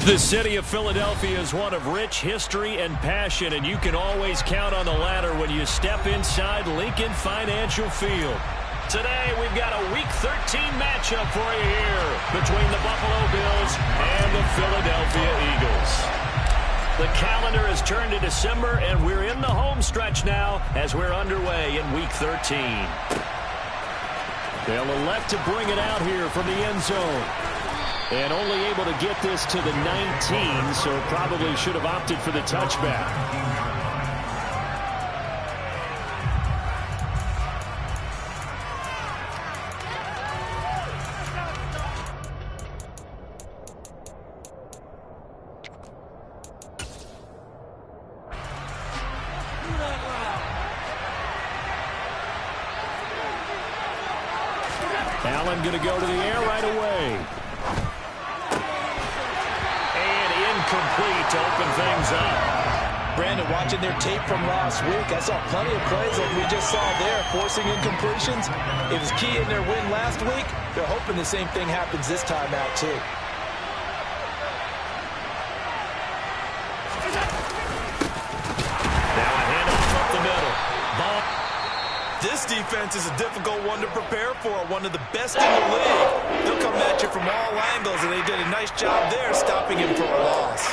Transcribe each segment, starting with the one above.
The city of Philadelphia is one of rich history and passion, and you can always count on the latter when you step inside Lincoln Financial Field. Today, we've got a Week 13 matchup for you here between the Buffalo Bills and the Philadelphia Eagles. The calendar has turned to December, and we're in the home stretch now as we're underway in Week 13. They'll elect to bring it out here from the end zone. And only able to get this to the 19, so probably should have opted for the touchback. Allen going to go to the air right away. Complete to open things up. Brandon, watching their tape from last week, I saw plenty of plays like we just saw there, forcing incompletions. It was key in their win last week. They're hoping the same thing happens this time out, too. Now a handoff up the middle. Ball. This defense is a difficult one to prepare for, one of the best in the league. They'll come at you from all angles, and they did a nice job there stopping him for a loss.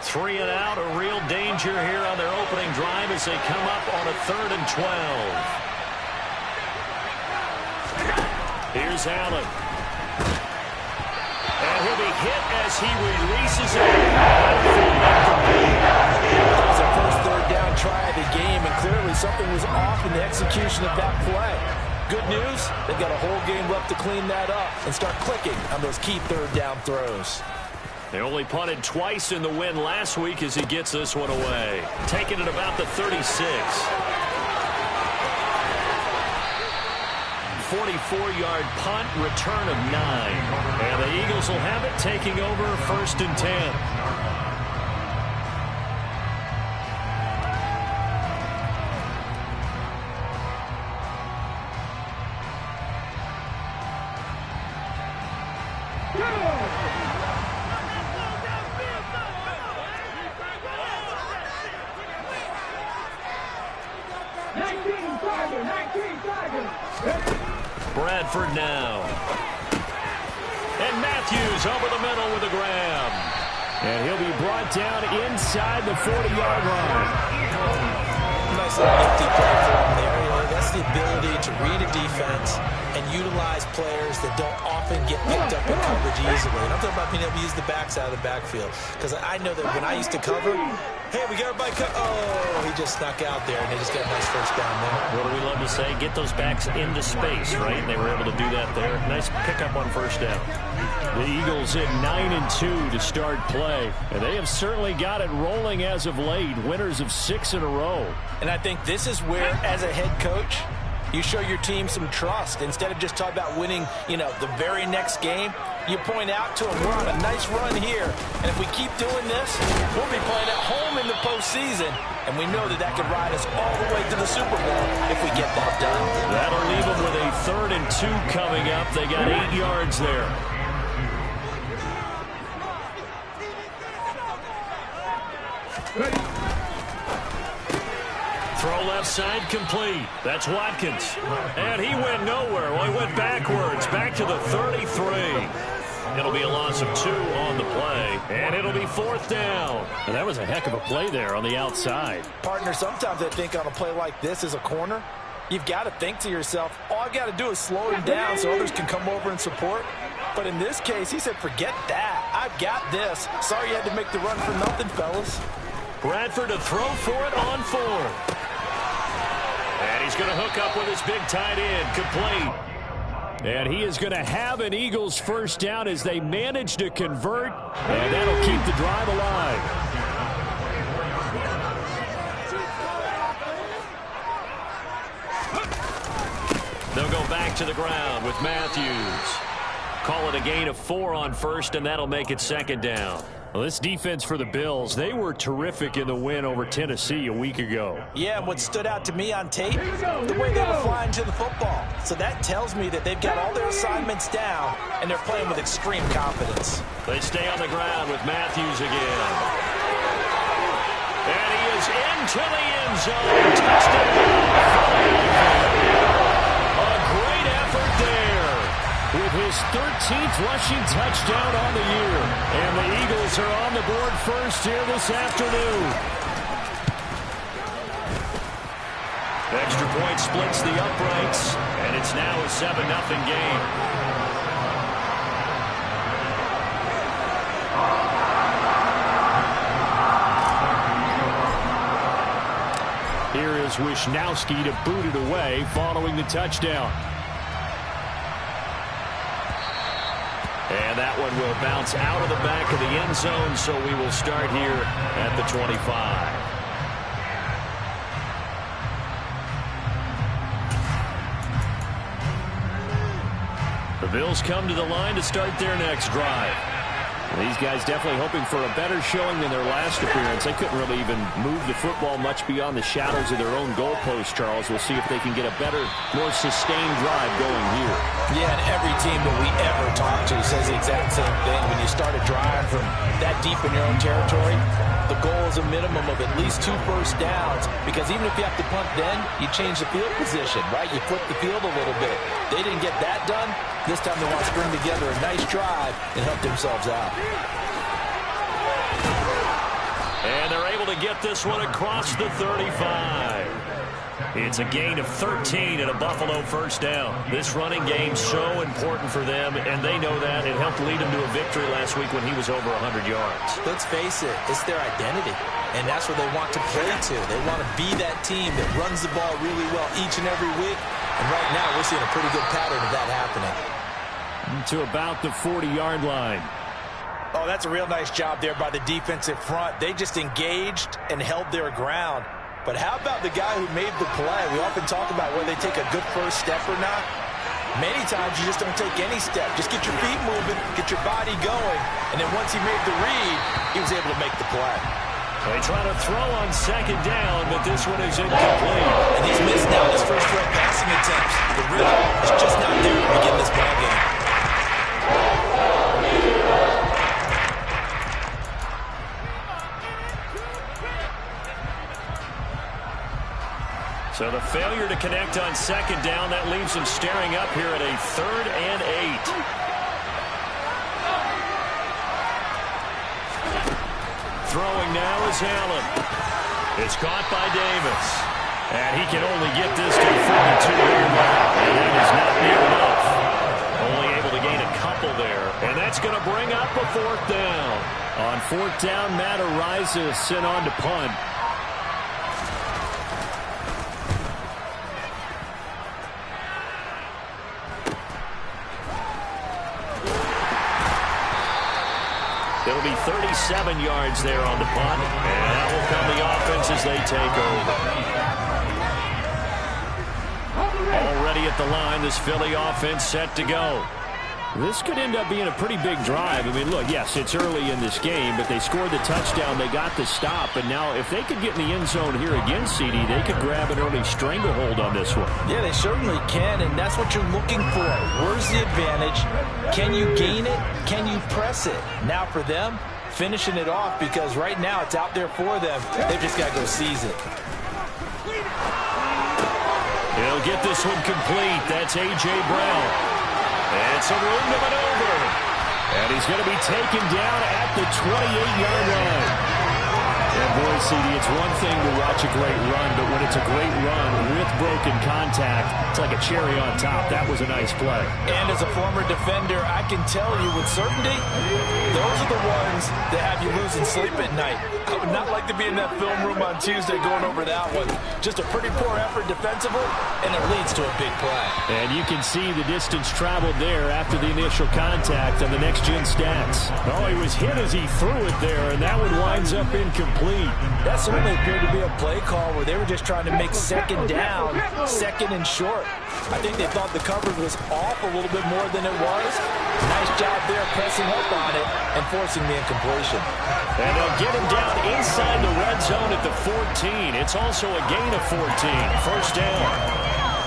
Three and out, a real danger here on their opening drive as they come up on a 3rd and 12. Here's Allen. And he'll be hit as he releases it. That was the first 3rd down try of the game, and clearly something was off in the execution of that play. Good news, they've got a whole game left to clean that up and start clicking on those key 3rd down throws. They only punted twice in the win last week as he gets this one away. Taking it about the 36. 44-yard punt, return of 9. And the Eagles will have it, taking over 1st and 10. Bradford now. And Matthews over the middle with a grab. And he'll be brought down inside the 40-yard line. Nice little nifty play for him there. That's the ability to read a defense and utilize players that don't often get picked up in coverage easily. And I'm talking about being able to use the backs out of the backfield. Because I know that when I used to cover, hey, we got everybody cut. Oh, he just snuck out there, and they just got a nice first down there. What do we love to say? Get those backs into space, right? And they were able to do that there. Nice pickup on first down. The Eagles in 9-2 to start play. And they have certainly got it rolling as of late. Winners of 6 in a row. And I think this is where, as a head coach, you show your team some trust. Instead of just talking about winning, the very next game, you point out to them, we're on a nice run here. And if we keep doing this, we'll be playing at home in the postseason. And we know that could ride us all the way to the Super Bowl if we get that done. That'll leave them with a 3rd and 2 coming up. They got 8 yards there. Throw left side complete. That's Watkins. And he went nowhere. Well, he went backwards. Back to the 33. It'll be a loss of 2 on the play. And it'll be 4th down. And that was a heck of a play there on the outside. Partner, sometimes I think on a play like this as a corner, you've got to think to yourself, all I've got to do is slow him down so others can come over and support. But in this case, he said, forget that. I've got this. Sorry you had to make the run for nothing, fellas. Bradford to throw for it on 4th. And he's going to hook up with his big tight end, complete. And he is going to have an Eagles first down as they manage to convert, and that'll keep the drive alive. They'll go back to the ground with Matthews. Call it a gain of 4 on first, and that'll make it 2nd down. Well, this defense for the Bills, they were terrific in the win over Tennessee a week ago. Yeah, and what stood out to me on tape, the way they were flying to the football. So that tells me that they've got all their assignments down, and they're playing with extreme confidence. They stay on the ground with Matthews again. And he is into the end zone. Touchdown. A great effort there with his 13th rushing touchdown on the year. And the Eagles are on the board first here this afternoon. Extra point splits the uprights, and it's now a 7-0 game. Here is Wisnowski to boot it away following the touchdown. And that one will bounce out of the back of the end zone, so we will start here at the 25. The Bills come to the line to start their next drive. These guys definitely hoping for a better showing than their last appearance. They couldn't really even move the football much beyond the shadows of their own goalpost, Charles. We'll see if they can get a better, more sustained drive going here. Yeah, and every team that we ever talk to says the exact same thing. When you start a drive from that deep in your own territory, the goal is a minimum of at least 2 first downs, because even if you have to punt then, you change the field position, right? You flip the field a little bit. They didn't get that done. This time they want to string together a nice drive and help themselves out. And they're able to get this one across the 35. It's a gain of 13 and a Buffalo first down. This running game so important for them, and they know that. It helped lead them to a victory last week when he was over 100 yards. Let's face it, it's their identity, and that's what they want to play to. They want to be that team that runs the ball really well each and every week, and right now we're seeing a pretty good pattern of that happening. To about the 40-yard line. Oh, that's a real nice job there by the defensive front. They just engaged and held their ground. But how about the guy who made the play? We often talk about whether they take a good first step or not. Many times you just don't take any step. Just get your feet moving, get your body going, and then once he made the read, he was able to make the play. They try to throw on second down, but this one is incomplete. And he's missed now his first 12 passing attempts. The rhythm is just not there to begin this ball game. So the failure to connect on second down, that leaves them staring up here at a 3rd and 8. Throwing now is Allen. It's caught by Davis. And he can only get this to the 42-yard line. And that is not near enough. Only able to gain a couple there. And that's going to bring up a 4th down. On 4th down, Matt Araiza is sent on to punt. It'll be 37 yards there on the punt, and that will come the offense as they take over. Already at the line, this Philly offense set to go. This could end up being a pretty big drive. I mean, look, yes, it's early in this game, but they scored the touchdown, they got the stop, and now if they could get in the end zone here again, CD, they could grab an early stranglehold on this one. Yeah, they certainly can, and that's what you're looking for. Where's the advantage? Can you gain it? Can you press it? Now for them, finishing it off, because right now it's out there for them. They've just got to go seize it. He'll get this one complete. That's A.J. Brown. It's a room to maneuver. And he's going to be taken down at the 28-yard line. And boy, CD, it's one thing to watch a great run, but when it's a great run with broken contact, it's like a cherry on top. That was a nice play. And as a former defender, I can tell you with certainty, those are the ones that have you losing sleep at night. I would not like to be in that film room on Tuesday going over that one. Just a pretty poor effort defensively, and it leads to a big play. And you can see the distance traveled there after the initial contact on the next-gen stats. Oh, he was hit as he threw it there, and that one winds up incomplete. incomplete. That certainly appeared to be a play call where they were just trying to make second down, second and short. I think they thought the coverage was off a little bit more than it was. Nice job there pressing up on it and forcing the incompletion. And they'll get him down inside the red zone at the 14. It's also a gain of 14. First down.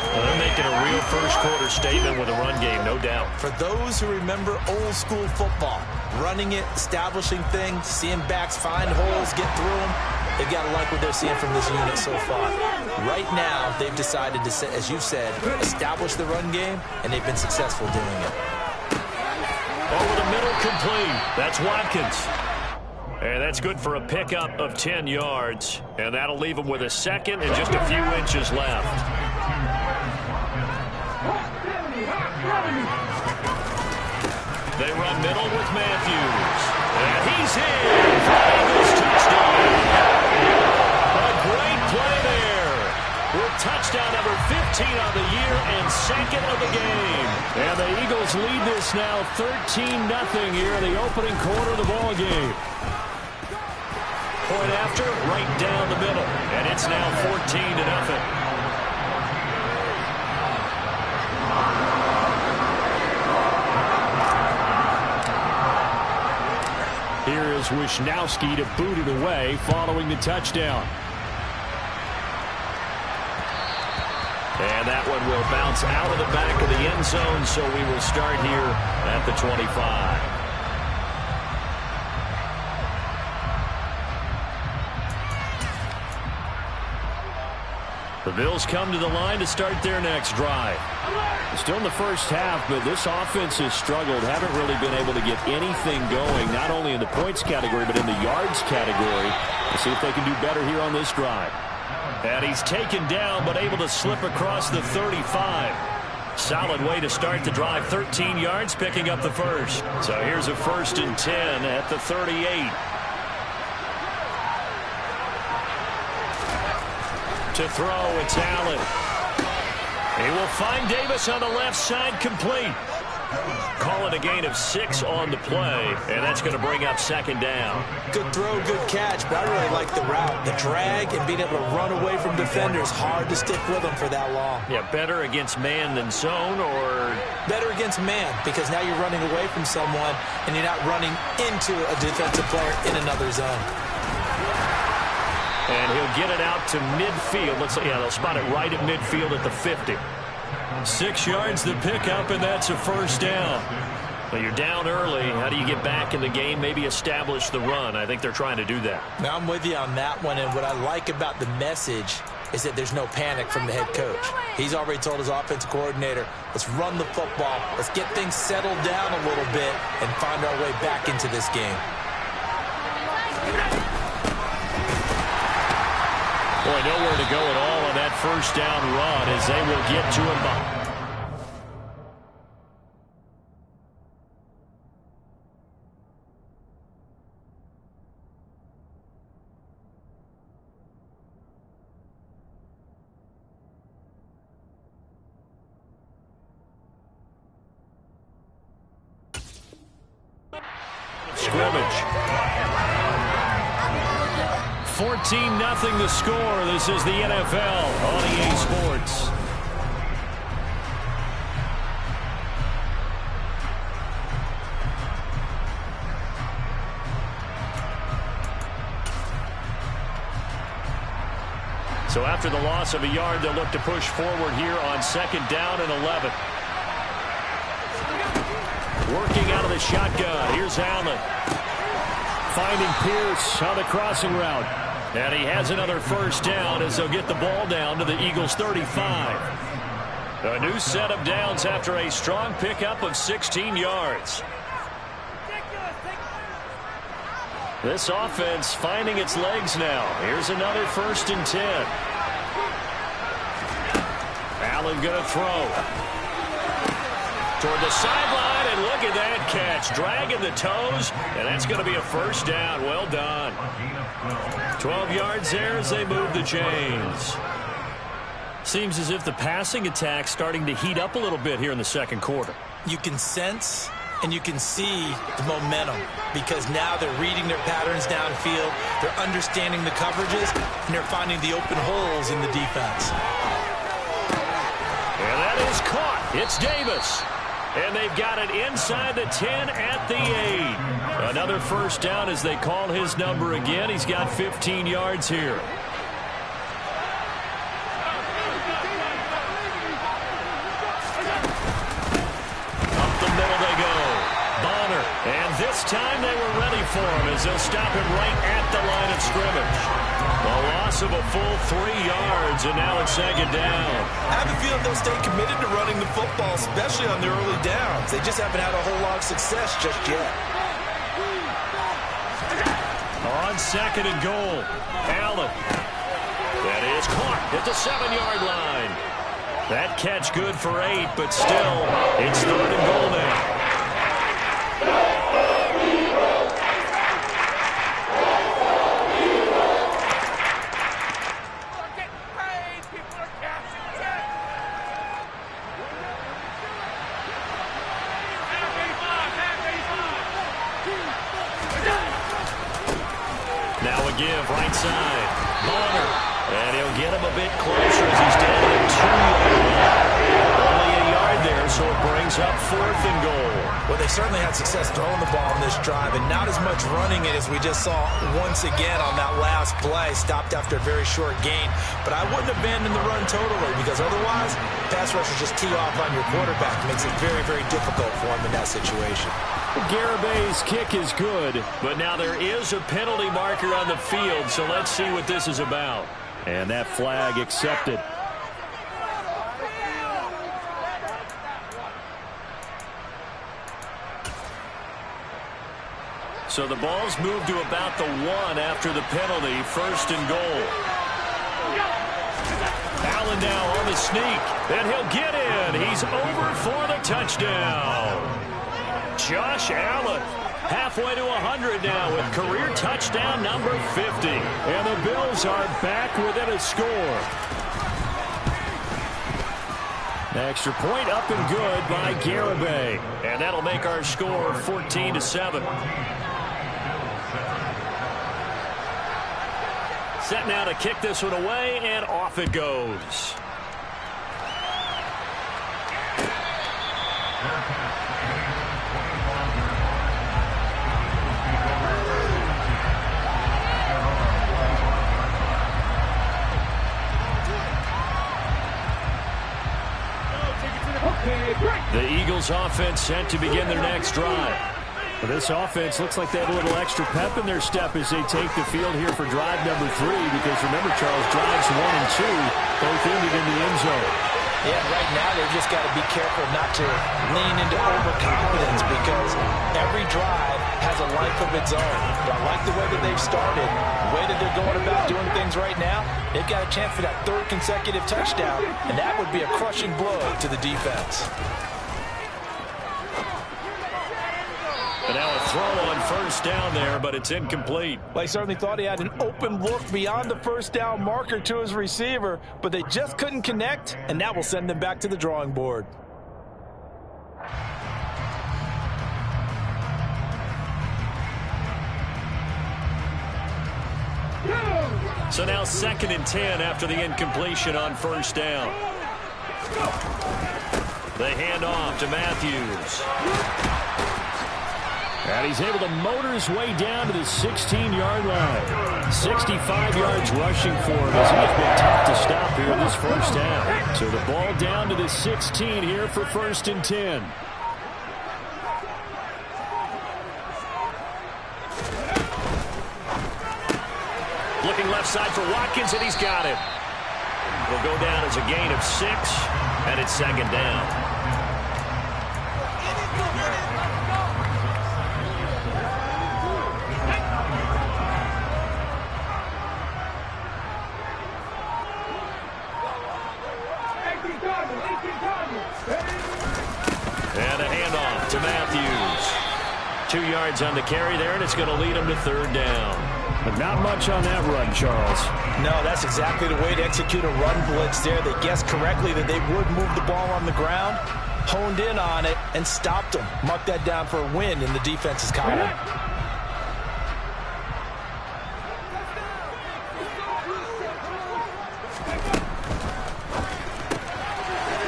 Well, they're making a real first-quarter statement with a run game, no doubt. For those who remember old-school football, running it, establishing things, seeing backs find holes, get through them, they've got to like what they're seeing from this unit so far. Right now, they've decided to, as you've said, establish the run game, and they've been successful doing it. Over the middle, complete. That's Watkins. And that's good for a pickup of 10 yards. And that'll leave them with a second and just a few inches left. They run middle with Matthews. And he's in for Eagles touchdown. A great play there. With touchdown number 15 on the year and second of the game. And the Eagles lead this now 13-0 here in the opening quarter of the ball game. Point after, right down the middle. And it's now 14-0. Here is Wisnowski to boot it away following the touchdown. And that one will bounce out of the back of the end zone, so we will start here at the 25. The Bills come to the line to start their next drive. Still in the first half, but this offense has struggled. Haven't really been able to get anything going, not only in the points category, but in the yards category. We'll see if they can do better here on this drive. And he's taken down, but able to slip across the 35. Solid way to start the drive. 13 yards, picking up the first. So here's a 1st and 10 at the 38. To throw, it's Allen. He will find Davis on the left side, complete. Call it a gain of 6 on the play, and that's going to bring up second down. Good throw, good catch, but I really like the route. The drag and being able to run away from defenders. Hard to stick with them for that long. Yeah, better against man than zone, or? Better against man, because now you're running away from someone, and you're not running into a defensive player in another zone. And he'll get it out to midfield. They'll spot it right at midfield at the 50. 6 yards the pickup, and that's a first down. Well, you're down early. How do you get back in the game? Maybe establish the run. I think they're trying to do that. Now, I'm with you on that one, and what I like about the message is that there's no panic from the head coach. He's already told his offensive coordinator, let's run the football, let's get things settled down a little bit and find our way back into this game. Boy, nowhere to go at all on that first down run as they will get to him. Scrimmage. 14-0 the score. This is the NFL on EA Sports. So after the loss of a yard, they'll look to push forward here on second down and 11. Working out of the shotgun. Here's Allen. Finding Pierce on the crossing route. And he has another first down as they'll get the ball down to the Eagles' 35. A new set of downs after a strong pickup of 16 yards. This offense finding its legs now. Here's another 1st and 10. Allen going to throw. Toward the sideline, and look at that catch. Dragging the toes, and that's going to be a first down. Well done. 12 yards there as they move the chains. Seems as if the passing attack's starting to heat up a little bit here in the second quarter. You can sense And you can see the momentum because now they're reading their patterns downfield, they're understanding the coverages, and they're finding the open holes in the defense. And that is caught. It's Davis. And they've got it inside the 10 at the 8. Another first down as they call his number again. He's got 15 yards here. And this time they were ready for him as they'll stop him right at the line of scrimmage. A loss of a full 3 yards, and now it's second down. I have a feeling they'll stay committed to running the football, especially on the early downs. They just haven't had a whole lot of success just yet. On second and goal, Allen. That is caught at the 7-yard line. That catch good for 8, but still, it's third and goal now. Now a give right side. Bonner. And he'll get him a bit closer as he's down at 2-yard line. Only a yard there, so it brings up fourth and goal. Well, they certainly had success throwing the ball in this drive, and not as much running it as we just saw once again on that last play. Stopped after a very short gain. But I wouldn't abandon the run totally because otherwise, pass rushers just tee off on your quarterback. Makes it very, very difficult for him in that situation. Garabay's kick is good, but now there is a penalty marker on the field, so let's see what this is about. And that flag accepted. So the ball's moved to about the 1 after the penalty, first and goal. Allen now on the sneak, and he'll get in. He's over for the touchdown. Josh Allen, halfway to 100 now with career touchdown number 50. And the Bills are back within a score. Extra point up and good by Garibay. And that'll make our score 14-7. Set now to kick this one away, and off it goes. The Eagles offense set to begin their next drive. Well, this offense looks like they have a little extra pep in their step as they take the field here for drive number 3, because remember, Charles, drives 1 and 2 both ended in the end zone. Yeah, right now they've just got to be careful not to lean into overconfidence because every drive has a life of its own. But I like the way that they've started, the way that they're going about doing things right now. They've got a chance for that 3rd consecutive touchdown, and that would be a crushing blow to the defense. And now a throw on first down there, but it's incomplete. Well, he certainly thought he had an open look beyond the first down marker to his receiver, but they just couldn't connect, and that will send them back to the drawing board. So now 2nd and 10 after the incompletion on first down. They hand off to Matthews. And he's able to motor his way down to the 16-yard line. 65 yards rushing for him as he has been tough to stop here this first half. So the ball down to the 16 here for 1st and 10. Looking left side for Watkins, and he's got him. Will go down as a gain of 6, and it's 2nd down. And a handoff to Matthews. 2 yards on the carry there, and it's going to lead him to 3rd down. But not much on that run, Charles. No, that's exactly the way to execute a run blitz there. They guessed correctly that they would move the ball on the ground. honed in on it and stopped them. Mark that down for a win in the defense's column.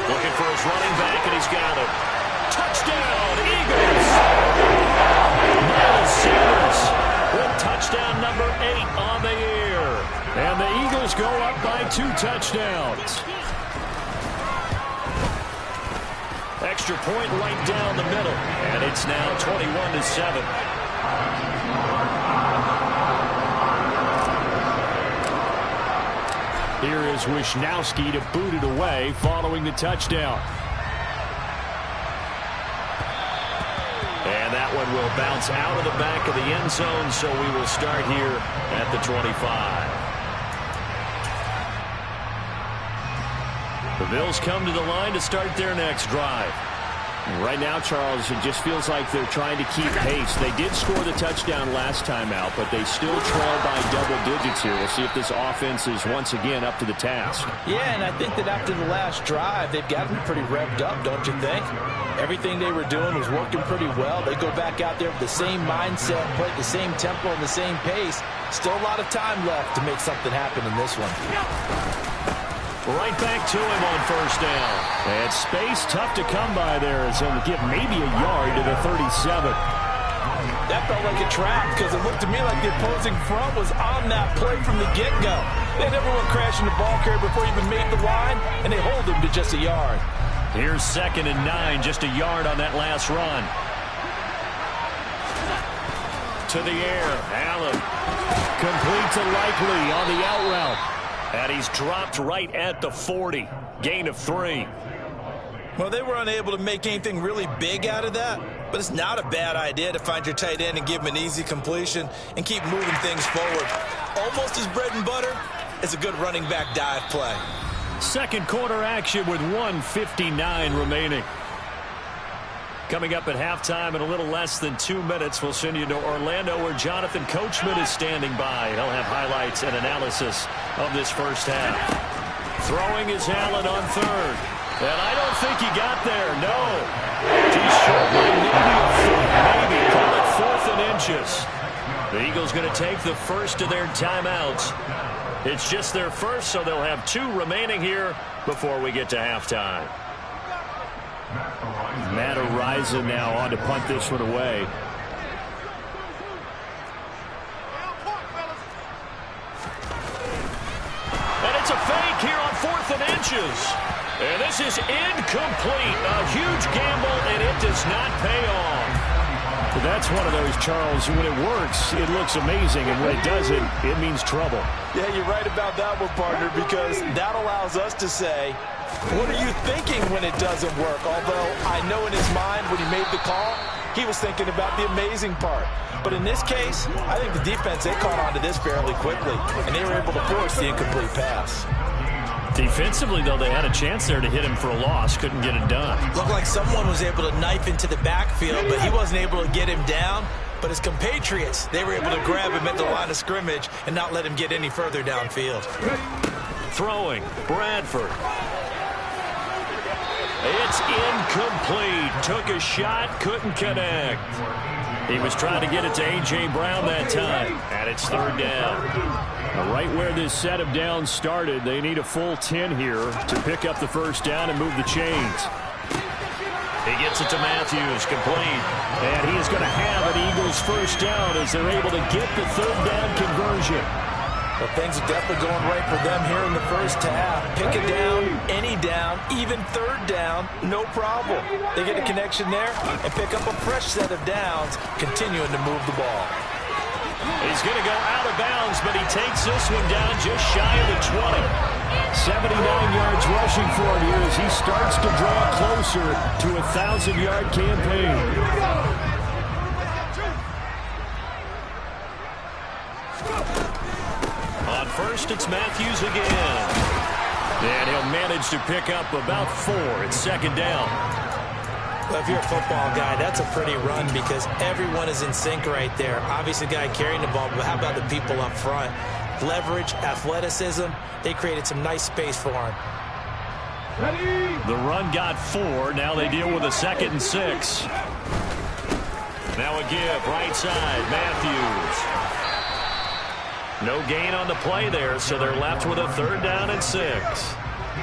Looking for his running back, and he's got it. Touchdown, Eagles! Miles Sanders with touchdown number 8 on the year. And the Eagles go up by 2 touchdowns. Extra point right down the middle, and it's now 21-7. Here is Wisnowski to boot it away following the touchdown. And that one will bounce out of the back of the end zone, so we will start here at the 25. The Bills come to the line to start their next drive. Right now, Charles, it just feels like they're trying to keep pace. They did score the touchdown last time out, but they still trail by double digits here. We'll see if this offense is once again up to the task. Yeah, and I think that after the last drive, they've got to be pretty revved up, don't you think? Everything they were doing was working pretty well. They go back out there with the same mindset, play at the same tempo and the same pace. Still a lot of time left to make something happen in this one. Right back to him on first down. And space tough to come by there as he'll give maybe a yard to the 37. That felt like a trap because it looked to me like the opposing front was on that play from the get-go. They had everyone crashing the ball carrier before he even made the line, and they hold him to just a yard. Here's 2nd and 9, just a yard on that last run. To the air, Allen. Complete to Likely on the out route. And he's dropped right at the 40. Gain of 3. Well, they were unable to make anything really big out of that, but it's not a bad idea to find your tight end and give him an easy completion and keep moving things forward. Almost as bread and butter as a good running back dive play. Second quarter action with 1:59 remaining. Coming up at halftime in a little less than 2 minutes, we'll send you to Orlando where Jonathan Coachman is standing by. He'll have highlights and analysis of this first half. Throwing is Allen on 3rd. And I don't think he got there, no. He's short by maybe a foot, maybe. Call it 4th and inches. The Eagles going to take the first of their timeouts. It's just their first, so they'll have 2 remaining here before we get to halftime. Matt Araiza now on to punt this one away. And it's a fake here on 4th and inches. And this is incomplete. A huge gamble, and it does not pay off. That's one of those, Charles, when it works, it looks amazing, and when it doesn't, it means trouble. Yeah, you're right about that one, partner, because that allows us to say, what are you thinking when it doesn't work? Although I know in his mind when he made the call, he was thinking about the amazing part. But in this case, I think the defense, they caught on to this fairly quickly, and they were able to force the incomplete pass. Defensively, though, they had a chance there to hit him for a loss. Couldn't get it done. Looked like someone was able to knife into the backfield, but he wasn't able to get him down. But his compatriots, they were able to grab him at the line of scrimmage and not let him get any further downfield. Throwing, Bradford. It's incomplete. Took a shot, couldn't connect. He was trying to get it to A.J. Brown that time, and it's 3rd down. Now, right where this set of downs started, they need a full 10 here to pick up the first down and move the chains. He gets it to Matthews, complete. And he is going to have an Eagles first down as they're able to get the 3rd down conversion. Well, things are definitely going right for them here in the first half. Pick a down, any down, even 3rd down, no problem. They get a connection there and pick up a fresh set of downs, continuing to move the ball. He's going to go out of bounds, but he takes this one down just shy of the 20. 79 yards rushing for him here as he starts to draw closer to a 1,000-yard campaign. On first, it's Matthews again. And he'll manage to pick up about 4. It's 2nd down. Well, if you're a football guy, that's a pretty run because everyone is in sync right there. Obviously, the guy carrying the ball, but how about the people up front? Leverage, athleticism, they created some nice space for him. The run got 4. Now they deal with a 2nd and 6. Now a give, right side, Matthews. No gain on the play there, so they're left with a 3rd down and 6.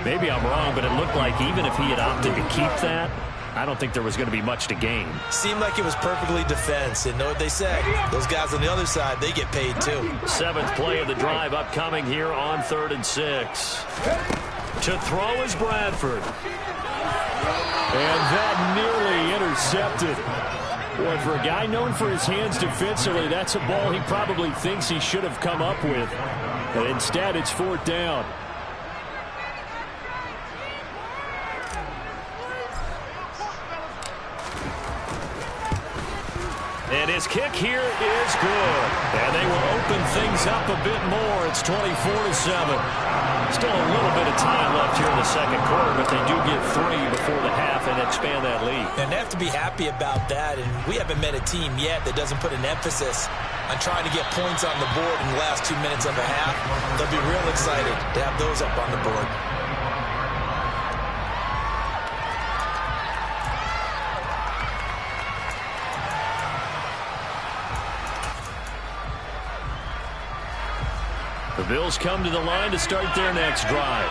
Maybe I'm wrong, but it looked like even if he had opted to keep that, I don't think there was going to be much to gain. Seemed like it was perfectly defense, and know what they said. Those guys on the other side, they get paid too. 7th play of the drive upcoming here on 3rd and 6. To throw is Bradford. And that nearly intercepted. Boy, for a guy known for his hands defensively, that's a ball he probably thinks he should have come up with. But instead, it's 4th down. And his kick here is good. And they will open things up a bit more. It's 24-7. Still a little bit of time left here in the 2nd quarter, but they do get 3 before the half and expand that lead. And they have to be happy about that. And we haven't met a team yet that doesn't put an emphasis on trying to get points on the board in the last 2 minutes of a half. They'll be real excited to have those up on the board. The Bills come to the line to start their next drive.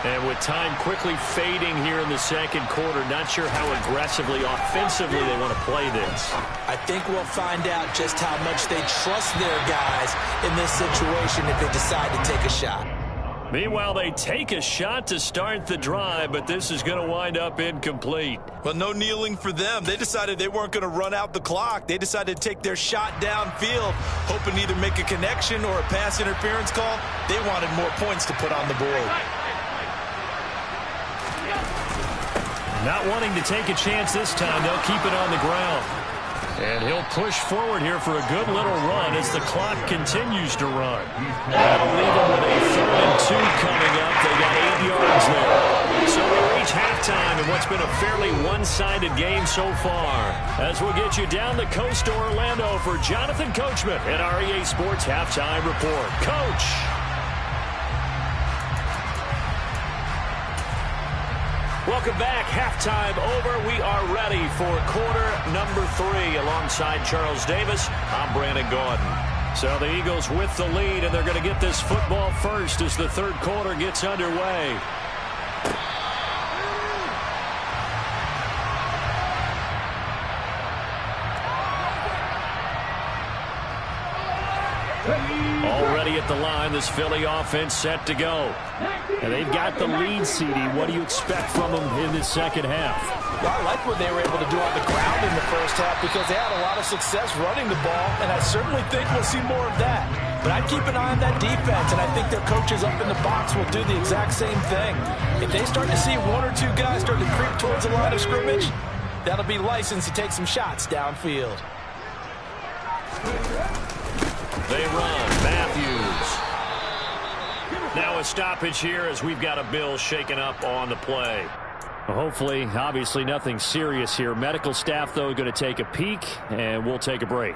And with time quickly fading here in the 2nd quarter, not sure how aggressively, offensively they want to play this. I think we'll find out just how much they trust their guys in this situation if they decide to take a shot. Meanwhile, they take a shot to start the drive, but this is going to wind up incomplete. Well, no kneeling for them. They decided they weren't going to run out the clock. They decided to take their shot downfield, hoping to either make a connection or a pass interference call. They wanted more points to put on the board. Not wanting to take a chance this time, they'll keep it on the ground. And he'll push forward here for a good little run as the clock continues to run. That'll leave them with a 3rd and 2 coming up. They got 8 yards there. So we reach halftime in what's been a fairly one-sided game so far. As we'll get you down the coast to Orlando for Jonathan Coachman at our EA Sports Halftime Report. Coach! Welcome back. Halftime over. We are ready for quarter number 3 alongside Charles Davis. I'm Brandon Gordon. So the Eagles with the lead, and they're going to get this football first as the 3rd quarter gets underway. Already at the line, this Philly offense set to go. And they've got the lead, CD. What do you expect from them in this 2nd half? Well, I like what they were able to do on the ground in the first half because they had a lot of success running the ball, and I certainly think we'll see more of that. But I'd keep an eye on that defense, and I think their coaches up in the box will do the exact same thing. If they start to see 1 or 2 guys start to creep towards the line of scrimmage, that'll be license to take some shots downfield. They run. Matthews. Now a stoppage here as we've got a Bill shaken up on the play. Hopefully, obviously nothing serious here. Medical staff, though, going to take a peek, and we'll take a break.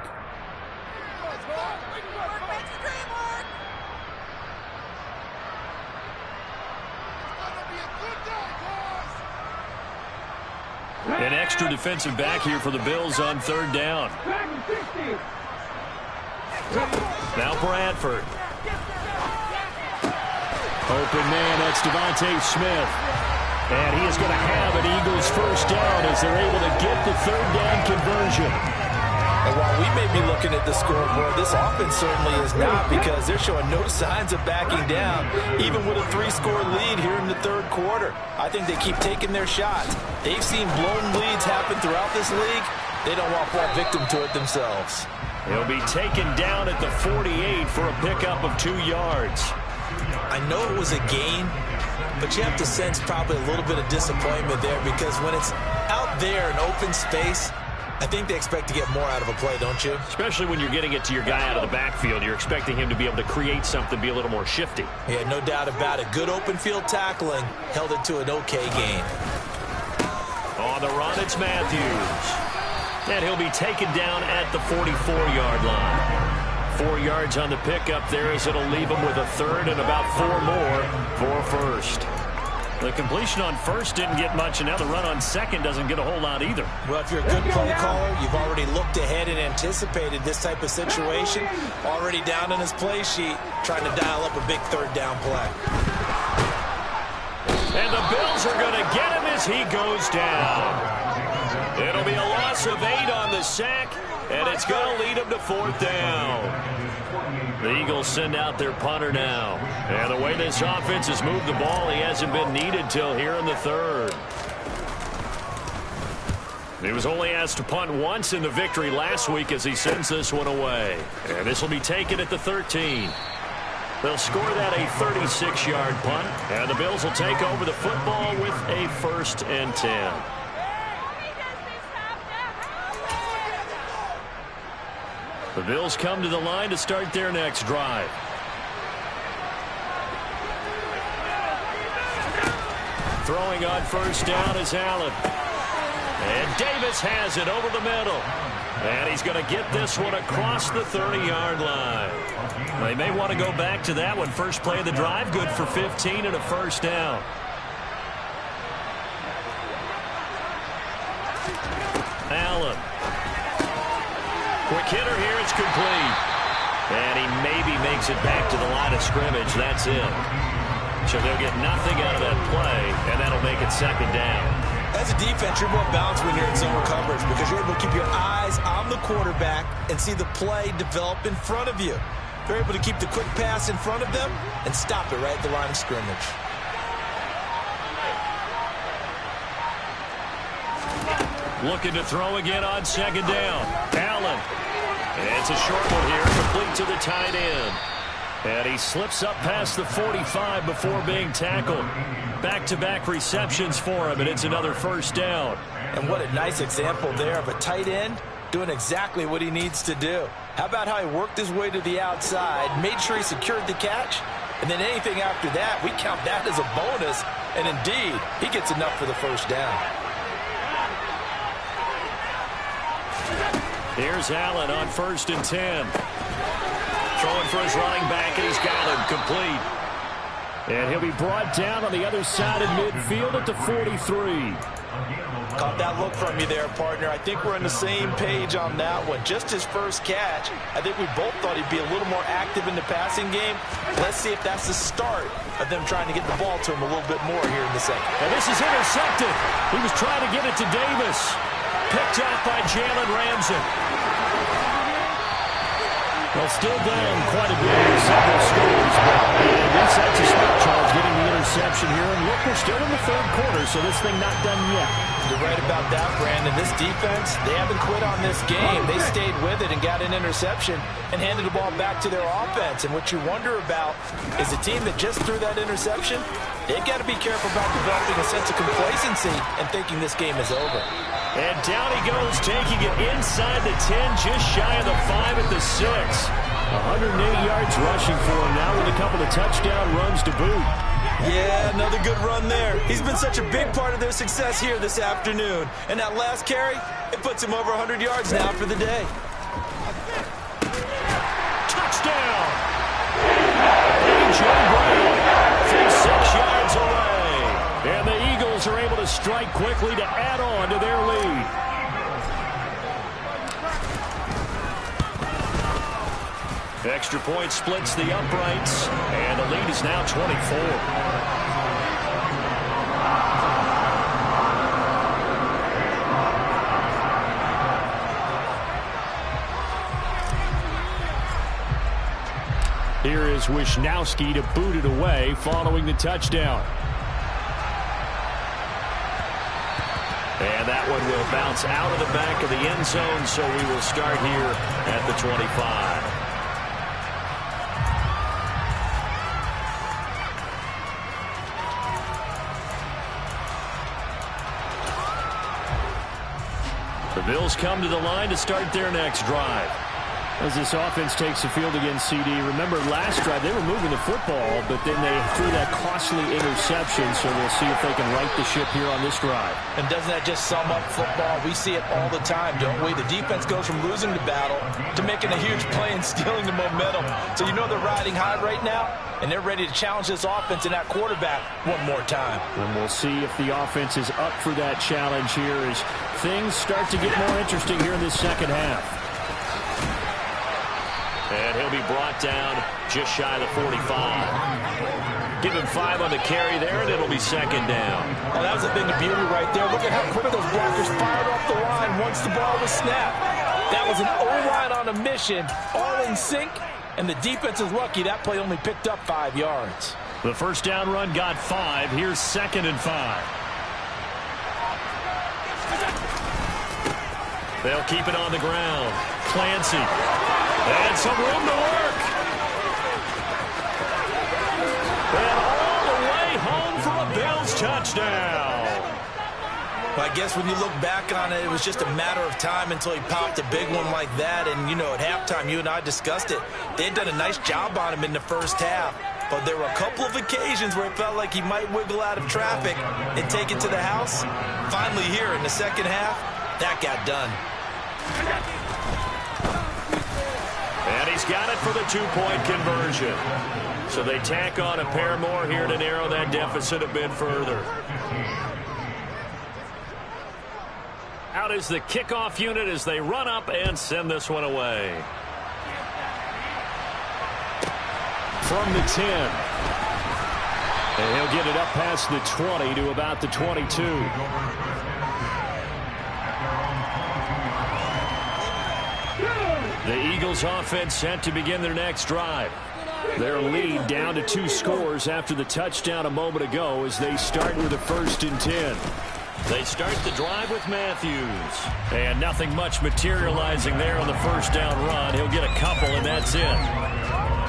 An extra defensive back here for the Bills on 3rd down. Now Bradford. Open man, that's Devontae Smith. And he is going to have an Eagles first down as they're able to get the 3rd down conversion. And while we may be looking at the scoreboard, this offense certainly is not because they're showing no signs of backing down, even with a 3-score lead here in the 3rd quarter. I think they keep taking their shots. They've seen blown leads happen throughout this league. They don't want to fall victim to it themselves. He'll be taken down at the 48 for a pickup of 2 yards. I know it was a gain, but you have to sense probably a little bit of disappointment there because when it's out there in open space, I think they expect to get more out of a play, don't you? Especially when you're getting it to your guy out of the backfield. You're expecting him to be able to create something, be a little more shifty. Yeah, no doubt about it. Good open field tackling held it to an okay gain. On the run, it's Matthews. And he'll be taken down at the 44-yard line. 4 yards on the pickup there as it'll leave him with a 3rd and about 4 more for first. The completion on first didn't get much, and now the run on second doesn't get a whole lot either. Well, if you're a good play caller, you've already looked ahead and anticipated this type of situation. Already down on his play sheet, trying to dial up a big third down play. And the Bills are going to get him as he goes down. It'll be a loss of 8 on the sack, and it's going to lead him to 4th down. The Eagles send out their punter now. And the way this offense has moved the ball, he hasn't been needed till here in the 3rd. He was only asked to punt once in the victory last week as he sends this one away. And this will be taken at the 13. They'll score that a 36-yard punt. And the Bills will take over the football with a 1st and 10. The Bills come to the line to start their next drive. Throwing on 1st down is Allen. And Davis has it over the middle. And he's going to get this one across the 30-yard line. They may want to go back to that one. First play of the drive, good for 15 and a 1st down. Allen. Quick hitter here, it's complete. And he maybe makes it back to the line of scrimmage. That's it. So they'll get nothing out of that play, and that'll make it 2nd down. As a defense, you're more balanced when you're in zone coverage because you're able to keep your eyes on the quarterback and see the play develop in front of you. They're able to keep the quick pass in front of them and stop it right at the line of scrimmage. Looking to throw again on 2nd down. Allen. It's a short one here, complete to the tight end. And he slips up past the 45 before being tackled. Back-to-back receptions for him, and it's another 1st down. And what a nice example there of a tight end doing exactly what he needs to do. How about how he worked his way to the outside, made sure he secured the catch, and then anything after that, we count that as a bonus. And indeed, he gets enough for the 1st down. Here's Allen on 1st and 10. Throwing for his running back, and he's got him complete. And he'll be brought down on the other side of midfield at the 43. Caught that look from you there, partner. I think we're on the same page on that one. Just his first catch. I think we both thought he'd be a little more active in the passing game. Let's see if that's the start of them trying to get the ball to him a little bit more here in the 2nd. And this is intercepted. He was trying to get it to Davis. Picked off by Jalen Ramsey. Well, still down quite a bit in several scores, but resets a smart charge getting the interception here. And look, we're still in the 3rd quarter, so this thing not done yet. You're right about that, Brandon. This defense, they haven't quit on this game. They stayed with it and got an interception and handed the ball back to their offense. And what you wonder about is a team that just threw that interception, they've got to be careful about developing a sense of complacency and thinking this game is over. And down he goes, taking it inside the 10, just shy of the 5 at the 6. 108 yards rushing for him now with a couple of touchdown runs to boot. Yeah, another good run there. He's been such a big part of their success here this afternoon. And that last carry, it puts him over 100 yards now for the day. Touchdown! A.J. Brown from 6 yards away. And the Eagles are able to strike quickly to add on to their lead. Extra point splits the uprights, and the lead is now 24. Here is Wisnowski to boot it away following the touchdown. And that one will bounce out of the back of the end zone, so we will start here at the 25. The Bills come to the line to start their next drive. As this offense takes the field against CD, remember last drive they were moving the football, but then they threw that costly interception, so we'll see if they can right the ship here on this drive. And doesn't that just sum up football? We see it all the time, don't we? The defense goes from losing the battle to making a huge play and stealing the momentum. So you know they're riding high right now, and they're ready to challenge this offense and that quarterback one more time. And we'll see if the offense is up for that challenge here as things start to get more interesting here in this second half. And he'll be brought down just shy of the 45. Give him 5 on the carry there, and it'll be second down. Oh, that was a thing of beauty right there. Look at how quick those blockers fired off the line once the ball was snapped. That was an O-line on a mission, all in sync, and the defense is lucky that play only picked up 5 yards. The first down run got 5. Here's 2nd and 5. They'll keep it on the ground. Clancy. And some room to work. And all the way home for a Bills touchdown. Well, I guess when you look back on it, it was just a matter of time until he popped a big one like that. And, you know, at halftime, you and I discussed it. They had done a nice job on him in the first half. But there were a couple of occasions where it felt like he might wiggle out of traffic and take it to the house. Finally here in the second half, that got done. And he's got it for the 2-point conversion. So they tack on a pair more here to narrow that deficit a bit further. Out is the kickoff unit as they run up and send this one away. From the 10. And he'll get it up past the 20 to about the 22. The Eagles offense set to begin their next drive. Their lead down to 2 scores after the touchdown a moment ago as they start with a 1st and 10. They start the drive with Matthews. And nothing much materializing there on the first down run. He'll get a couple, and that's it.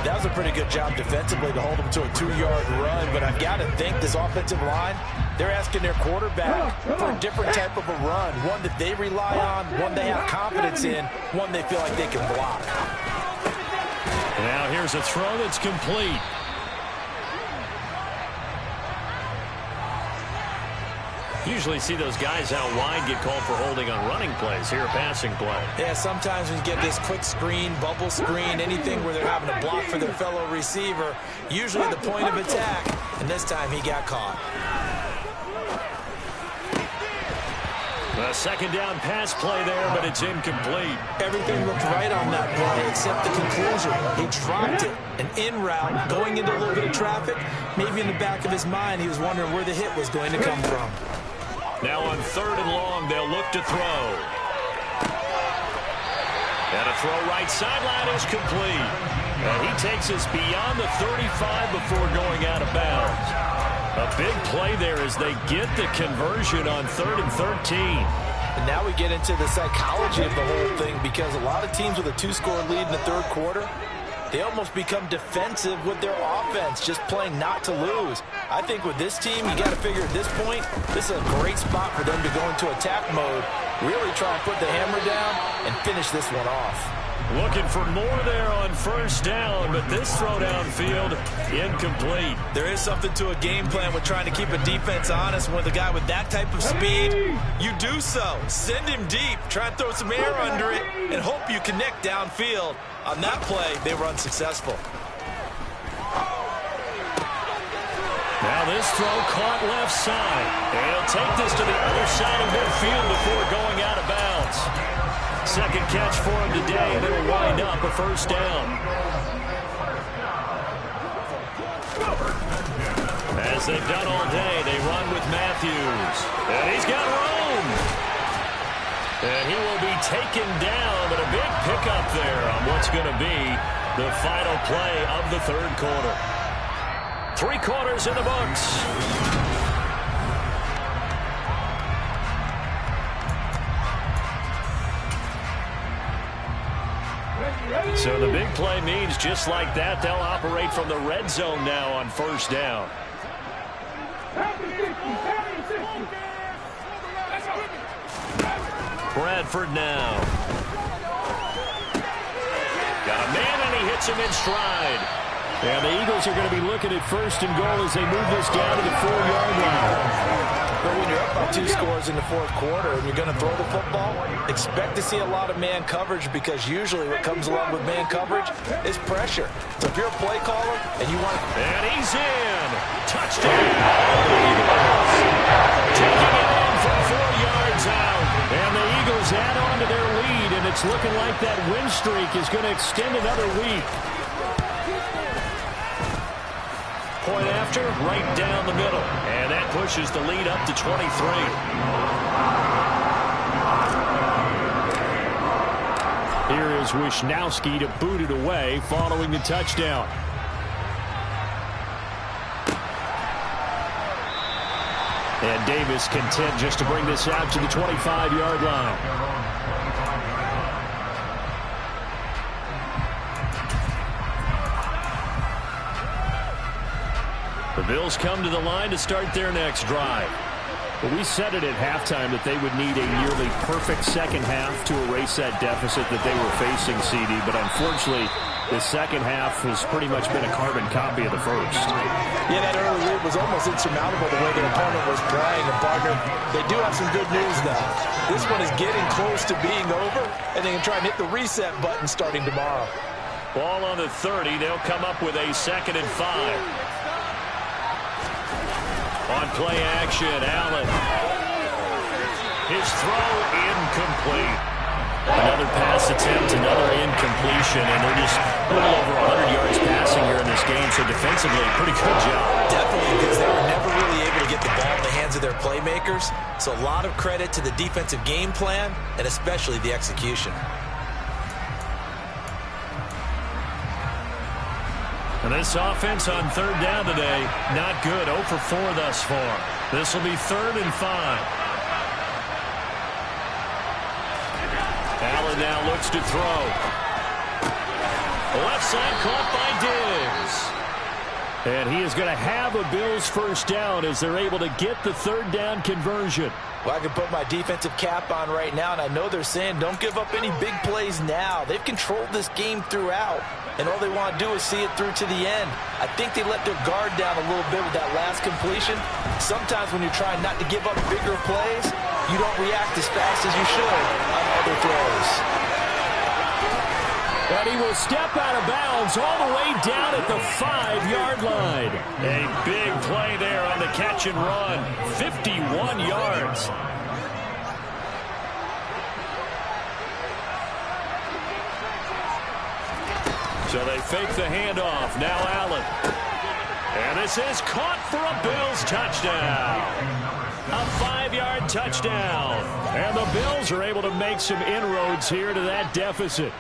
That was a pretty good job defensively to hold him to a 2-yard run, but I've got to think this offensive line, they're asking their quarterback for a different type of a run, one that they rely on, one they have confidence in, one they feel like they can block. Now here's a throw that's complete. Usually see those guys out wide get called for holding on running plays. Here, a passing play. Yeah, sometimes when you get this quick screen, bubble screen, anything where they're having to block for their fellow receiver, usually the point of attack, and this time he got caught. A second down pass play there, but it's incomplete. Everything looked right on that play except the conclusion. He dropped it, an in route, going into a little bit of traffic. Maybe in the back of his mind he was wondering where the hit was going to come from. Now on 3rd and long, they'll look to throw. And a throw right sideline is complete. And he takes us beyond the 35 before going out of bounds. A big play there as they get the conversion on 3rd and 13. And now we get into the psychology of the whole thing, because a lot of teams with a 2-score lead in the 3rd quarter, they almost become defensive with their offense, just playing not to lose. I think with this team, you got to figure at this point, this is a great spot for them to go into attack mode, really try and put the hammer down and finish this one off. Looking for more there on 1st down, but this throw downfield, incomplete. There is something to a game plan with trying to keep a defense honest. With a guy with that type of speed, you do so. Send him deep, try and throw some air under it, and hope you connect downfield. On that play, they were unsuccessful. Now this throw caught left side. And he'll take this to the other side of midfield before going out of bounds. Second catch for him today, and it'll wind up a 1st down. As they've done all day, they run with Matthews. And he's got room. And he will be taken down, but a big pickup there on what's going to be the final play of the 3rd quarter. 3 quarters in the books. So the big play means just like that, they'll operate from the red zone now on 1st down. Bradford now. gets him in stride. And the Eagles are going to be looking at first and goal as they move this down to the 4-yard line. But when you're up by 2 scores in the fourth quarter and you're going to throw the football, expect to see a lot of man coverage, because usually what comes along with man coverage is pressure. So if you're a play caller and you want... And he's in. Touchdown. Eagles. Taking it in from 4 yards out. And the Eagles add on to their lead, and it's looking like that win streak is going to extend another week. Point after, right down the middle. And that pushes the lead up to 23. Here is Wisnowski to boot it away following the touchdown. And Davis content just to bring this out to the 25-yard line. The Bills come to the line to start their next drive. But we said it at halftime that they would need a nearly perfect second half to erase that deficit that they were facing, CD. But unfortunately, the second half has pretty much been a carbon copy of the first. Yeah, that early lead was almost insurmountable the way their opponent was playing. And, partner, they do have some good news, though. This one is getting close to being over, and they can try and hit the reset button starting tomorrow. Ball on the 30. They'll come up with a 2nd and 5. On play action, Allen. His throw incomplete. Another pass attempt, another incompletion, and they're just a little over 100 yards passing here in this game, so defensively, pretty good job. Definitely, because they were never really able to get the ball in the hands of their playmakers, so a lot of credit to the defensive game plan, and especially the execution. And this offense on 3rd down today, not good. 0 for 4 thus far. This will be 3rd and 5. Allen now looks to throw. Left side caught by Diggs. And he is going to have a Bills first down as they're able to get the 3rd down conversion. Well, I can put my defensive cap on right now, and I know they're saying don't give up any big plays now. They've controlled this game throughout, and all they want to do is see it through to the end. I think they let their guard down a little bit with that last completion. Sometimes when you're trying not to give up bigger plays, you don't react as fast as you should on other throws. And he will step out of bounds all the way down at the 5-yard line. A big play there on the catch and run. 51 yards. So they fake the handoff. Now Allen. And this is caught for a Bills touchdown. A 5-yard touchdown. And the Bills are able to make some inroads here to that deficit.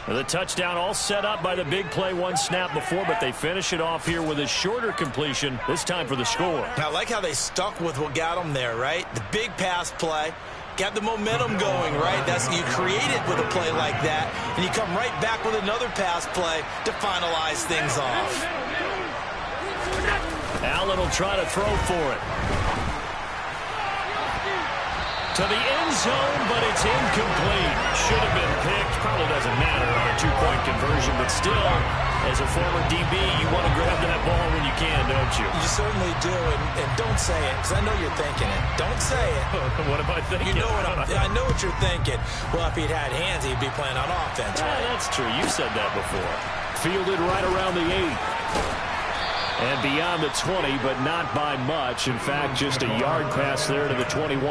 The touchdown all set up by the big play one snap before, but they finish it off here with a shorter completion, this time for the score. I like how they stuck with what got them there, right? The big pass play, got the momentum going, right? That's you create it with a play like that, and you come right back with another pass play to finalize things off. Allen will try to throw for it. To the end zone, but it's incomplete. Should have been picked. Probably doesn't matter on a 2-point conversion, but still, as a former DB, you want to grab that ball when you can, don't you? You certainly do, and don't say it, because I know you're thinking it. Don't say it. What am I thinking? You know what I know what you're thinking. Well, if he'd had hands, he'd be playing on offense. Yeah, that's true. You've said that before. Fielded right around the 8. And beyond the 20, but not by much. In fact, just a yard pass there to the 21.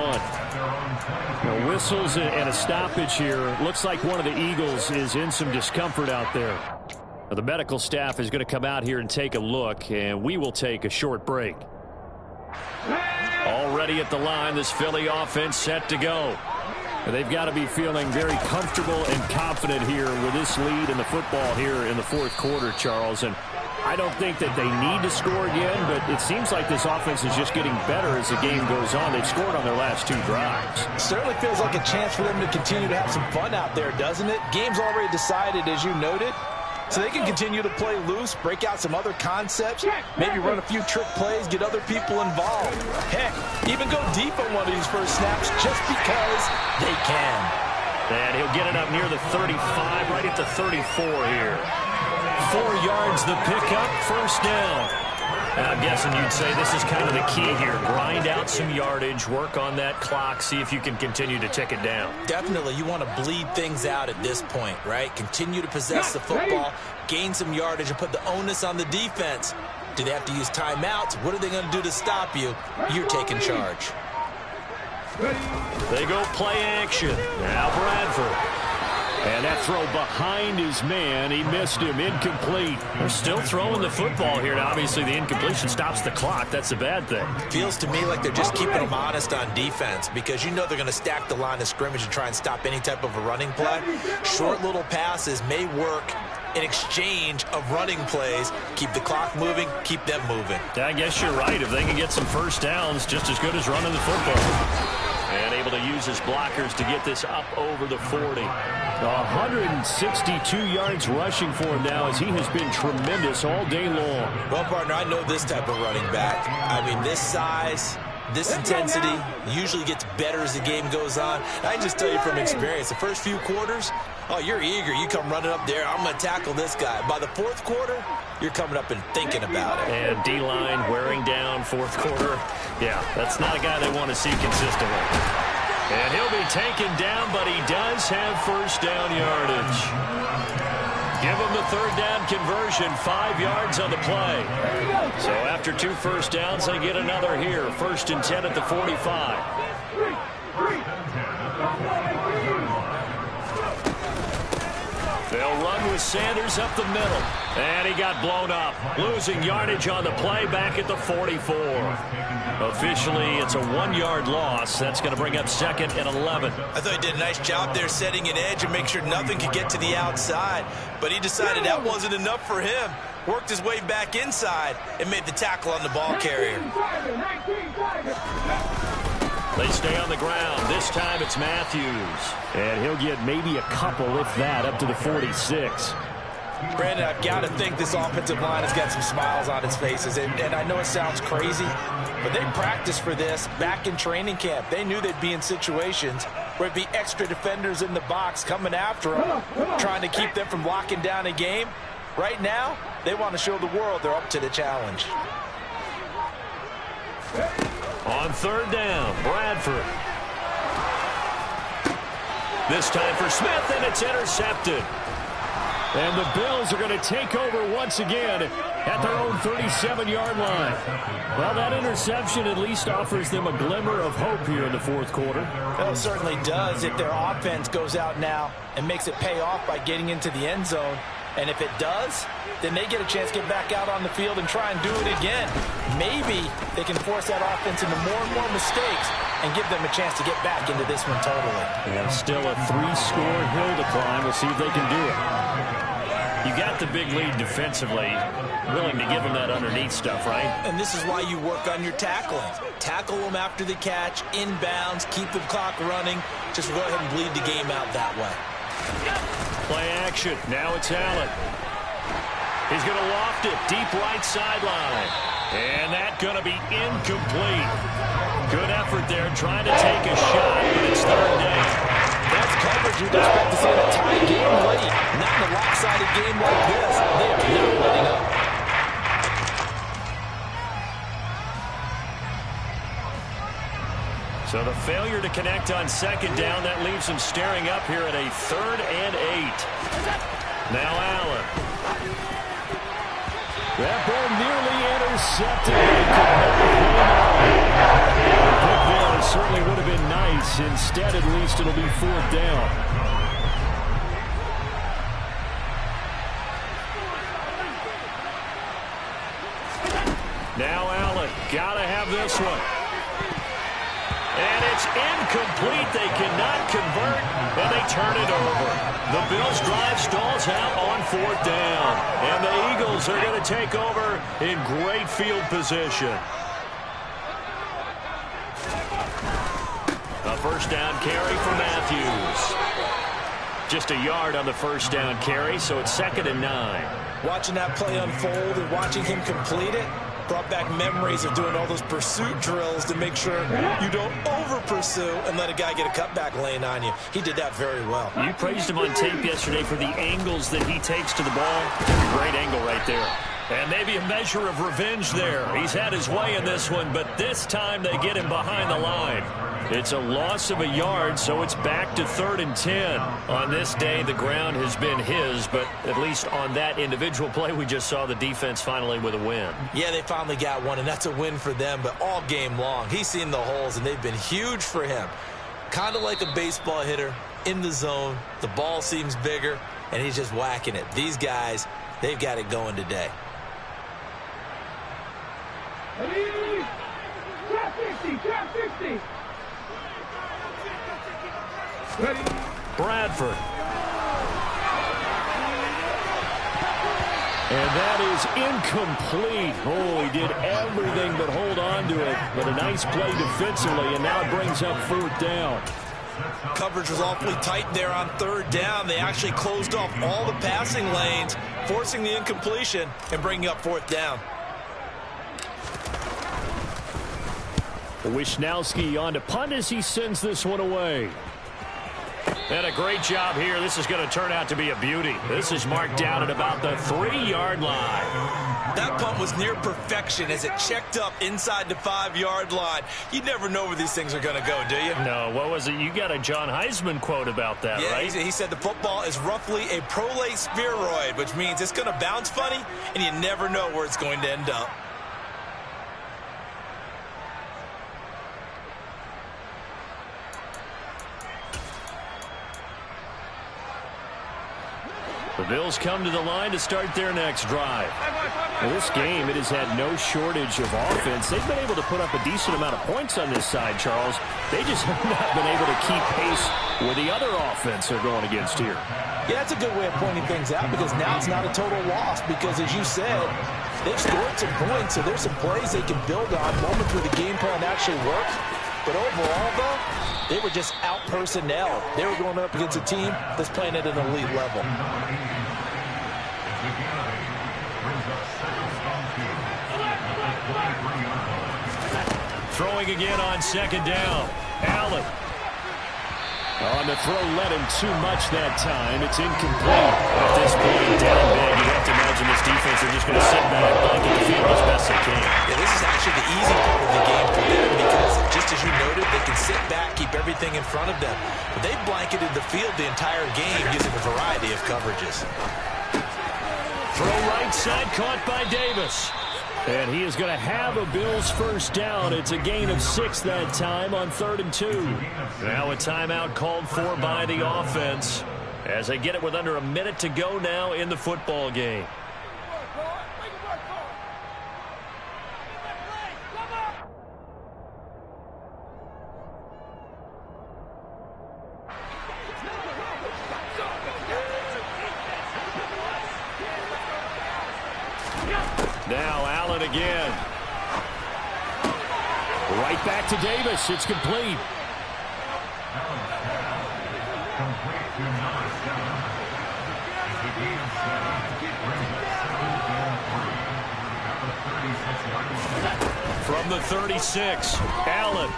Now, whistles and a stoppage here. Looks like one of the Eagles is in some discomfort out there. Now, the medical staff is going to come out here and take a look, and we will take a short break. Already at the line, this Philly offense set to go. They've got to be feeling very comfortable and confident here with this lead in the football here in the fourth quarter, Charles. And I don't think that they need to score again, but it seems like this offense is just getting better as the game goes on. They've scored on their last 2 drives. It certainly feels like a chance for them to continue to have some fun out there, doesn't it? Game's already decided, as you noted. So they can continue to play loose, break out some other concepts, maybe run a few trick plays, get other people involved. Heck, even go deep on one of these first snaps just because they can. And he'll get it up near the 35, right at the 34 here. 4 yards the pickup, first down. And I'm guessing you'd say this is kind of the key here. Grind out some yardage, work on that clock, see if you can continue to tick it down. Definitely, you want to bleed things out at this point, right? Continue to possess the football, gain some yardage, and put the onus on the defense. Do they have to use timeouts? What are they going to do to stop you? You're taking charge. They go play action. Now Bradford. And that throw behind his man. He missed him. Incomplete. They're still throwing the football here. Now, obviously, the incompletion stops the clock. That's a bad thing. Feels to me like they're just keeping them honest on defense because you know they're going to stack the line of scrimmage and try and stop any type of a running play. Short little passes may work in exchange of running plays. Keep the clock moving, keep them moving. I guess you're right. If they can get some first downs, just as good as running the football. And able to use his blockers to get this up over the 40. 162 yards rushing for him now as he has been tremendous all day long. Well, partner, I know this type of running back. I mean, this size, this intensity usually gets better as the game goes on. I can just tell you from experience, the first few quarters, oh, you're eager. You come running up there, I'm going to tackle this guy. By the fourth quarter, you're coming up and thinking about it. And D-line wearing down fourth quarter. Yeah, that's not a guy they want to see consistently. And he'll be taken down, but he does have first down yardage. Give him the third down conversion, 5 yards on the play. So after 2 first downs, they get another here. 1st and 10 at the 45. They'll run with Sanders up the middle. And he got blown up. Losing yardage on the play back at the 44. Officially, it's a 1-yard loss. That's going to bring up 2nd and 11. I thought he did a nice job there setting an edge and make sure nothing could get to the outside. But he decided that wasn't enough for him. Worked his way back inside and made the tackle on the ball carrier. They stay on the ground. This time it's Matthews. And he'll get maybe a couple, if that, up to the 46. Brandon, I've got to think this offensive line has got some smiles on its faces. And I know it sounds crazy, but they practiced for this back in training camp. They knew they'd be in situations where it'd be extra defenders in the box coming after them, trying to keep them from locking down a game. Right now, they want to show the world they're up to the challenge. On 3rd down, Bradford. This time for Smith, and it's intercepted. And the Bills are going to take over once again at their own 37-yard line. Well, that interception at least offers them a glimmer of hope here in the 4th quarter. Well, it certainly does if their offense goes out now and makes it pay off by getting into the end zone. And if it does, then they get a chance to get back out on the field and try and do it again. Maybe they can force that offense into more and more mistakes and give them a chance to get back into this one totally. Yeah, still a 3-score hill to climb. We'll see if they can do it. You got the big lead defensively, willing to give them that underneath stuff, right? And this is why you work on your tackling. Tackle them after the catch, inbounds, keep the clock running. Just go ahead and bleed the game out that way. Play action. Now it's Allen. He's going to loft it deep right sideline. And that's going to be incomplete. Good effort there trying to take a shot, but it's 3rd down. That's coverage you'd expect to see in a tie game late. Not in a lopsided game like this. They are not letting up. So the failure to connect on 2nd down, that leaves him staring up here at a 3rd and 8. Now Allen. That ball nearly intercepted. The pick there certainly would have been nice. Instead, at least, it'll be 4th down. Now Allen. Gotta have this one. And it's incomplete. They cannot convert, and they turn it over. The Bills' drive stalls out on 4th down. And the Eagles are going to take over in great field position. A 1st down carry for Matthews. Just a yard on the 1st down carry, so it's 2nd and 9. Watching that play unfold and watching him complete it, Brought back memories of doing all those pursuit drills to make sure you don't over-pursue and let a guy get a cutback lane on you. He did that very well. You praised him on tape yesterday for the angles that he takes to the ball. Great angle right there. And maybe a measure of revenge there. He's had his way in this one, but this time they get him behind the line. It's a loss of a yard, so it's back to 3rd and 10. On this day, the ground has been his, but at least on that individual play, we just saw the defense finally with a win. Yeah, they finally got one, and that's a win for them, but all game long, he's seen the holes, and they've been huge for him. Kind of like a baseball hitter in the zone. The ball seems bigger, and he's just whacking it. These guys, they've got it going today. Trap 60, trap 60. Ready. Bradford. And that is incomplete. Oh, he did everything but hold on to it. But a nice play defensively, and now it brings up 4th down. Coverage was awfully tight there on 3rd down. They actually closed off all the passing lanes, forcing the incompletion and bringing up 4th down. Wisnowski on to punt as he sends this one away. And a great job here. This is going to turn out to be a beauty. This is marked down at about the 3-yard line. That punt was near perfection as it checked up inside the 5-yard line. You never know where these things are going to go, do you? No, what was it? You got a John Heisman quote about that, yeah, right? He said the football is roughly a prolate spheroid, which means it's going to bounce funny, and you never know where it's going to end up. The Bills come to the line to start their next drive. In this game, it has had no shortage of offense. They've been able to put up a decent amount of points on this side, Charles. They just have not been able to keep pace with the other offense they're going against here. Yeah, that's a good way of pointing things out because now it's not a total loss because, as you said, they've scored some points, so there's some plays they can build on, moments where the game plan actually works. But overall, though, they were just out-personnel. They were going up against a team that's playing at an elite level. Throwing again on 2nd down. Allen. On the throw, led him too much that time. It's incomplete. At this point, down big, you have to imagine this defense are just going to sit back, blanket the field as best they can. Yeah, this is actually the easy part of the game for them because, just as you noted, they can sit back, keep everything in front of them. But they've blanketed the field the entire game using a variety of coverages. Throw right side, caught by Davis. And he is going to have a Bills 1st down. It's a gain of 6 that time on 3rd and 2. Now a timeout called for by the offense as they get it with under a minute to go now in the football game. Now Allen again. Right back to Davis. It's complete. From the 36, Allen.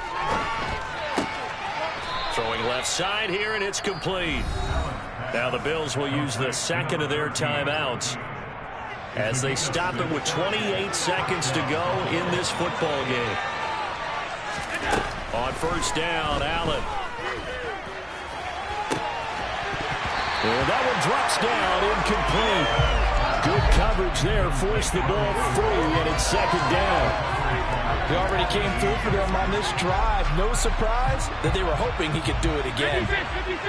Throwing left side here, and it's complete. Now the Bills will use the 2nd of their timeouts as they stop it with 28 seconds to go in this football game. On 1st down, Allen. And that one drops down, incomplete. Good coverage there, forced the ball free, and it's 2nd down. He already came through for them on this drive. No surprise that they were hoping he could do it again. 56.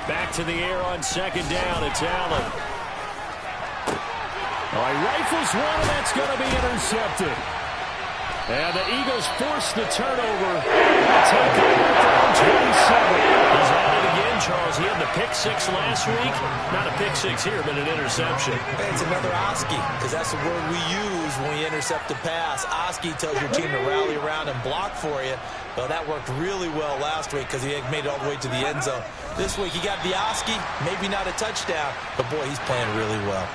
Back to the air on 2nd down. It's Allen. All right, rifles one, and that's going to be intercepted. And the Eagles force the turnover. Take over from 27. He's at it again, Charles. He had the pick 6 last week. Not a pick 6 here, but an interception. Hey, it's another Oski, because that's the word we use when we intercept a pass. Oski tells your team to rally around and block for you. Well, that worked really well last week because he made it all the way to the end zone. This week he got the Oski, maybe not a touchdown, but boy, he's playing really well.